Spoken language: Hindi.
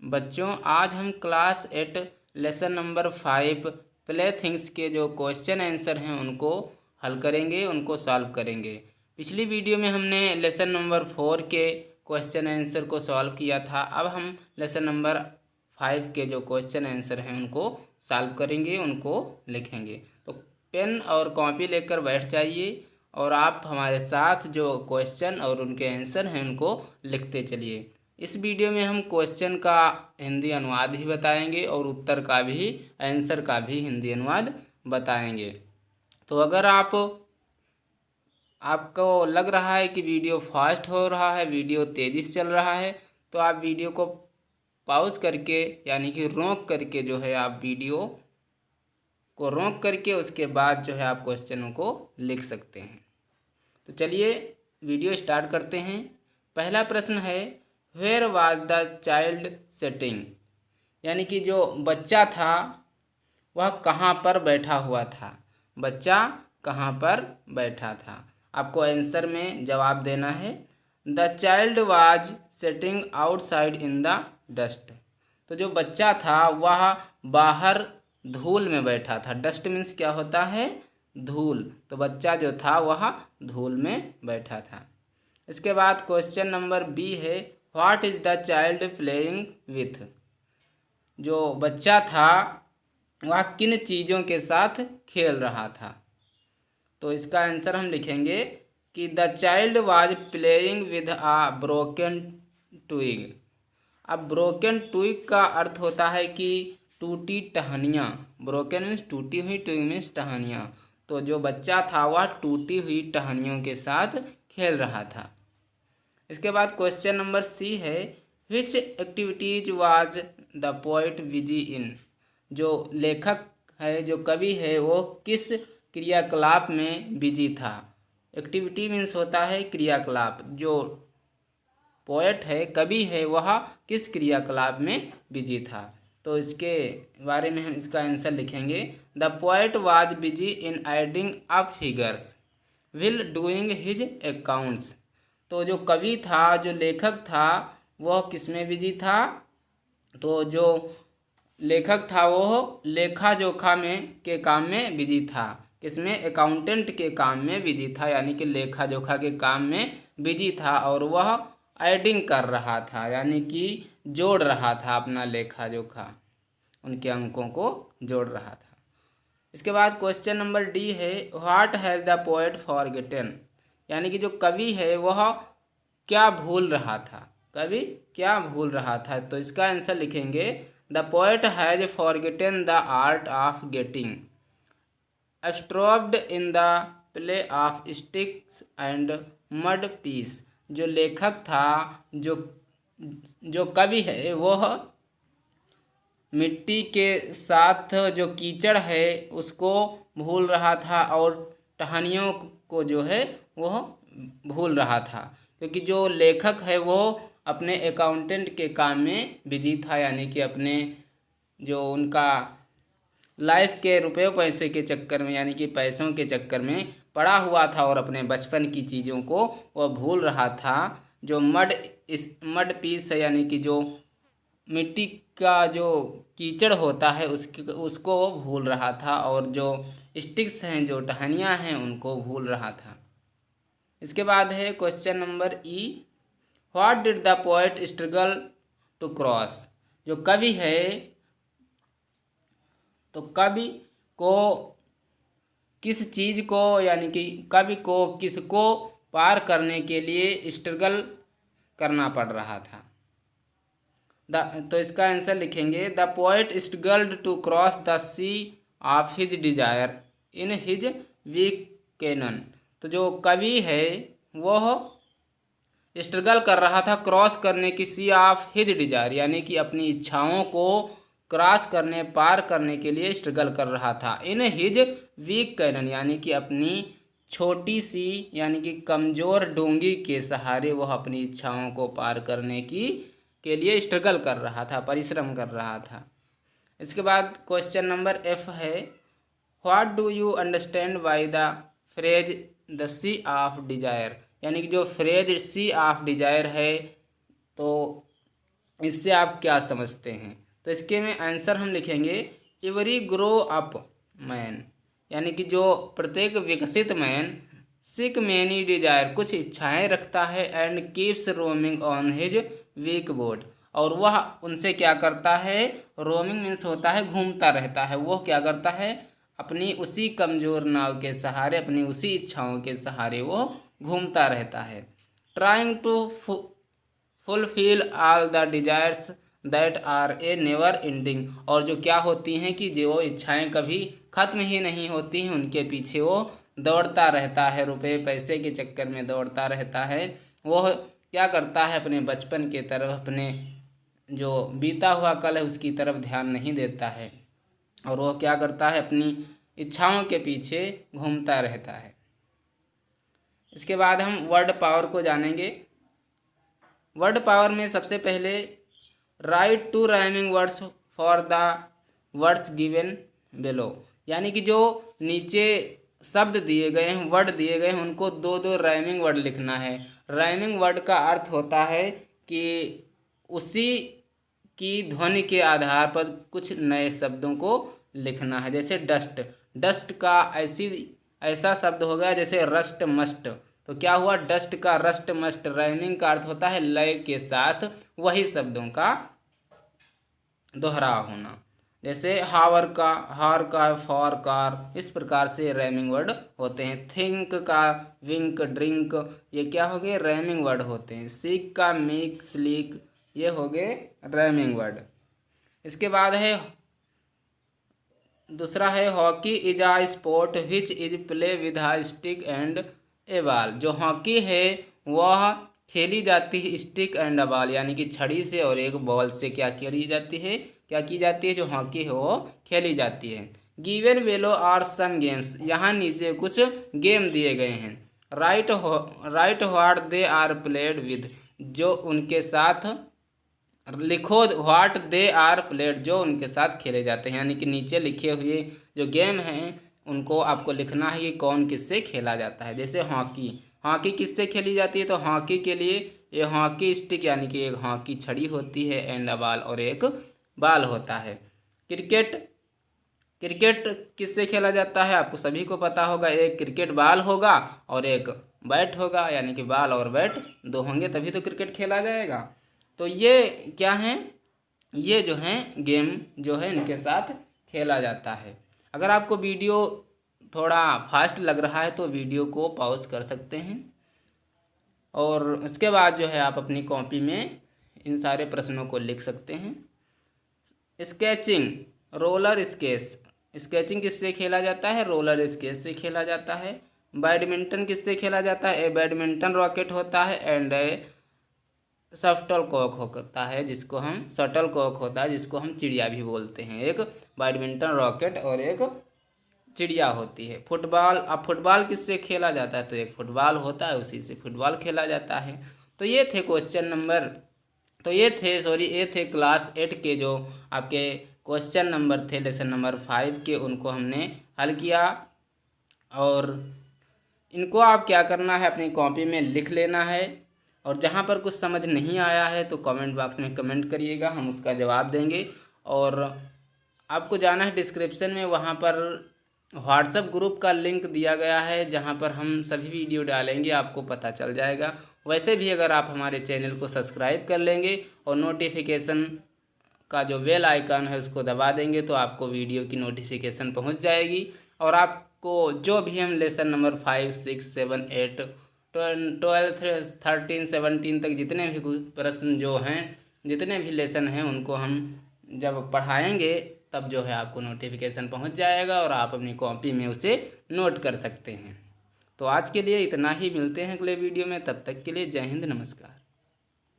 बच्चों आज हम class 8 lesson number 5 play things के जो क्वेश्चन आंसर हैं उनको हल करेंगे, उनको सॉल्व करेंगे। पिछली वीडियो में हमने लेसन नंबर 4 के क्वेश्चन आंसर को सॉल्व किया था। अब हम लेसन नंबर 5 के जो क्वेश्चन आंसर हैं उनको सॉल्व करेंगे, उनको लिखेंगे। तो पेन और कॉपी लेकर बैठ जाइए और आप हमारे साथ जो क्वेश्चन और उनके आंसर हैं उनको लिखते चलिए। इस वीडियो में हम क्वेश्चन का हिंदी अनुवाद भी बताएंगे और उत्तर का भी, आंसर का भी हिंदी अनुवाद बताएंगे। तो अगर आपको लग रहा है कि वीडियो फास्ट हो रहा है, वीडियो तेज़ी से चल रहा है, तो आप वीडियो को पॉज करके यानी कि रोक करके जो है आप वीडियो को रोक करके उसके बाद जो है आप क्वेश्चनों को लिख सकते हैं। तो चलिए वीडियो स्टार्ट करते हैं। पहला प्रश्न है, where was the child sitting, यानी कि जो बच्चा था वह कहाँ पर बैठा हुआ था। बच्चा कहाँ पर बैठा था। आपको आंसर में जवाब देना है। The child was sitting outside in the dust. तो जो बच्चा था वह बाहर धूल में बैठा था। डस्ट मीन्स क्या होता है? धूल। तो बच्चा जो था वह धूल में बैठा था। इसके बाद क्वेश्चन नंबर बी है, what is the child playing with. जो बच्चा था वह किन चीज़ों के साथ खेल रहा था। तो इसका आंसर हम लिखेंगे कि the child was playing with a broken twig. अब ब्रोकन ट्विग का अर्थ होता है कि टूटी टहनियाँ। ब्रोकन मीन्स टूटी हुई, ट्विग मीन्स टहनियाँ। तो जो बच्चा था वह टूटी हुई टहनियों के साथ खेल रहा था। इसके बाद क्वेश्चन नंबर सी है, which activities was the poet busy in. जो लेखक है, जो कवि है, वो किस क्रियाकलाप में बिजी था। एक्टिविटी मीन्स होता है क्रियाकलाप। जो पोएट है, कवि है, वह किस क्रियाकलाप में बिजी था। तो इसके बारे में हम इसका आंसर लिखेंगे। The poet was busy in adding up figures will doing his accounts. तो जो कवि था, जो लेखक था, वह किस में बिजी था। तो जो लेखक था वो लेखा जोखा में के काम में बिजी था। किसमें? अकाउंटेंट के काम में बिजी था, यानी कि लेखा जोखा के काम में बिजी था। और वह एडिंग कर रहा था, यानी कि जोड़ रहा था अपना लेखा जोखा, उनके अंकों को जोड़ रहा था। इसके बाद क्वेश्चन नंबर डी है, what has the poet forgotten. यानी कि जो कवि है वह क्या भूल रहा था। कवि क्या भूल रहा था। तो इसका आंसर लिखेंगे, the poet has forgotten the art of getting absorbed in the play of sticks and mud pies. जो लेखक था, जो कवि है, वह मिट्टी के साथ जो कीचड़ है उसको भूल रहा था और टहनियों को जो है वह भूल रहा था। क्योंकि जो लेखक है वो अपने अकाउंटेंट के काम में बिजी था, यानी कि अपने जो उनका लाइफ के रुपये पैसे के चक्कर में, यानी कि पैसों के चक्कर में पड़ा हुआ था और अपने बचपन की चीज़ों को वह भूल रहा था। जो मड पीस है, यानी कि जो मिट्टी का जो कीचड़ होता है उसको वो भूल रहा था, और जो स्टिक्स हैं, जो टहनियाँ हैं, उनको भूल रहा था। इसके बाद है question number E, what did the poet struggle to cross. जो कवि है, तो कवि को किस चीज़ को, यानी कि कवि को किसको पार करने के लिए स्ट्रगल करना पड़ रहा था। तो इसका आंसर लिखेंगे, the poet struggled to cross the sea of his desire in his weak canoe. तो जो कवि है वह स्ट्रगल कर रहा था क्रॉस करने की सी ऑफ हिज डिजायर, यानी कि अपनी इच्छाओं को क्रॉस करने, पार करने के लिए स्ट्रगल कर रहा था। इन हिज वीक कैनन, यानी कि अपनी छोटी सी, यानी कि कमज़ोर डोंगी के सहारे वह अपनी इच्छाओं को पार करने के लिए स्ट्रगल कर रहा था, परिश्रम कर रहा था। इसके बाद क्वेश्चन नंबर एफ है, what do you understand by the phrase the sea of desire. यानी कि जो फ्रेज सी ऑफ डिजायर है, तो इससे आप क्या समझते हैं? तो इसके में आंसर हम लिखेंगे एवरी ग्रो अप मैन, यानी कि जो प्रत्येक विकसित मैन सिक मैनी डिजायर, कुछ इच्छाएं रखता है, and keeps roaming on his weak boat, और वह उनसे क्या करता है? रोमिंग मीन्स होता है घूमता रहता है। वो क्या करता है? अपनी उसी कमज़ोर नाव के सहारे, अपनी उसी इच्छाओं के सहारे वो घूमता रहता है। Trying to fulfil all the desires that are a never ending, और जो क्या होती हैं कि जो इच्छाएं कभी ख़त्म ही नहीं होती हैं, उनके पीछे वो दौड़ता रहता है, रुपए पैसे के चक्कर में दौड़ता रहता है। वो क्या करता है? अपने बचपन के तरफ, अपने जो बीता हुआ कल है उसकी तरफ ध्यान नहीं देता है, और वो क्या करता है? अपनी इच्छाओं के पीछे घूमता रहता है। इसके बाद हम वर्ड पावर को जानेंगे। वर्ड पावर में सबसे पहले write to rhyming words for the words given below, यानी कि जो नीचे शब्द दिए गए हैं, वर्ड दिए गए हैं, उनको दो दो राइमिंग वर्ड लिखना है। राइमिंग वर्ड का अर्थ होता है कि उसी की ध्वनि के आधार पर कुछ नए शब्दों को लिखना है। जैसे डस्ट, डस्ट का ऐसा शब्द हो गया जैसे रस्ट मस्ट, तो क्या हुआ? डस्ट का रस्ट मस्ट राइमिंग का अर्थ होता है लय के साथ वही शब्दों का दोहराव होना। जैसे हावर का, हार का, फॉर कार, इस प्रकार से राइमिंग वर्ड होते हैं। थिंक का विंक, ड्रिंक, ये क्या हो गए? राइमिंग वर्ड होते हैं। सीक का मीक, स्लीक, ये हो गए राइमिंग वर्ड। इसके बाद है दूसरा है hockey is a sport which is play with a stick and a ball. जो हॉकी है वह खेली जाती है स्टिक एंड अ बॉल, यानी कि छड़ी से और एक बॉल से क्या करी जाती है? क्या की जाती है? जो हॉकी है वो खेली जाती है। Given below are some games, यहाँ नीचे कुछ गेम दिए गए हैं। Write what they are played with, जो उनके साथ लिखो व्हाट दे आर प्लेड, जो उनके साथ खेले जाते हैं। यानी कि नीचे लिखे हुए जो गेम हैं उनको आपको लिखना है कि कौन किससे खेला जाता है। जैसे हॉकी, हॉकी किससे खेली जाती है? तो हॉकी के लिए ये हॉकी स्टिक, यानी कि एक हॉकी छड़ी होती है, एंड अ बॉल, और एक बाल होता है। क्रिकेट, क्रिकेट किससे खेला जाता है? आपको सभी को पता होगा, एक क्रिकेट बॉल होगा और एक बैट होगा, यानी कि बॉल और बैट दो होंगे तभी तो क्रिकेट खेला जाएगा। तो ये क्या है? ये जो हैं गेम जो है इनके साथ खेला जाता है। अगर आपको वीडियो थोड़ा फास्ट लग रहा है तो वीडियो को पॉज कर सकते हैं, और उसके बाद जो है आप अपनी कॉपी में इन सारे प्रश्नों को लिख सकते हैं। स्केचिंग, रोलर स्केच, स्केचिंग किससे खेला जाता है? रोलर स्केच से खेला जाता है। बैडमिंटन किससे खेला जाता है? बैडमिंटन रॉकेट होता है, एंड शटल कॉक होता है जिसको हम शटल कॉक होता है जिसको हम चिड़िया भी बोलते हैं। एक बैडमिंटन रॉकेट और एक चिड़िया होती है। फुटबॉल, अब फुटबॉल किससे खेला जाता है? तो एक फुटबॉल होता है, उसी से फुटबॉल खेला जाता है। तो ये थे क्वेश्चन नंबर, तो ये थे क्लास 8 के जो आपके क्वेश्चन नंबर थे लेसन नंबर 5 के, उनको हमने हल किया। और इनको आप क्या करना है? अपनी कॉपी में लिख लेना है, और जहाँ पर कुछ समझ नहीं आया है तो कमेंट बॉक्स में कमेंट करिएगा, हम उसका जवाब देंगे। और आपको जाना है डिस्क्रिप्शन में, वहाँ पर व्हाट्सएप ग्रुप का लिंक दिया गया है जहाँ पर हम सभी वीडियो डालेंगे, आपको पता चल जाएगा। वैसे भी अगर आप हमारे चैनल को सब्सक्राइब कर लेंगे और नोटिफिकेशन का जो बेल आइकन है उसको दबा देंगे तो आपको वीडियो की नोटिफिकेशन पहुँच जाएगी। और आपको जो भी हम लेसन नंबर 5, 6, 7, 8, 12, 13, 17 तक जितने भी प्रश्न जो हैं, जितने भी लेसन हैं, उनको हम जब पढ़ाएंगे तब जो है आपको नोटिफिकेशन पहुंच जाएगा और आप अपनी कॉपी में उसे नोट कर सकते हैं। तो आज के लिए इतना ही, मिलते हैं अगले वीडियो में, तब तक के लिए जय हिंद, नमस्कार।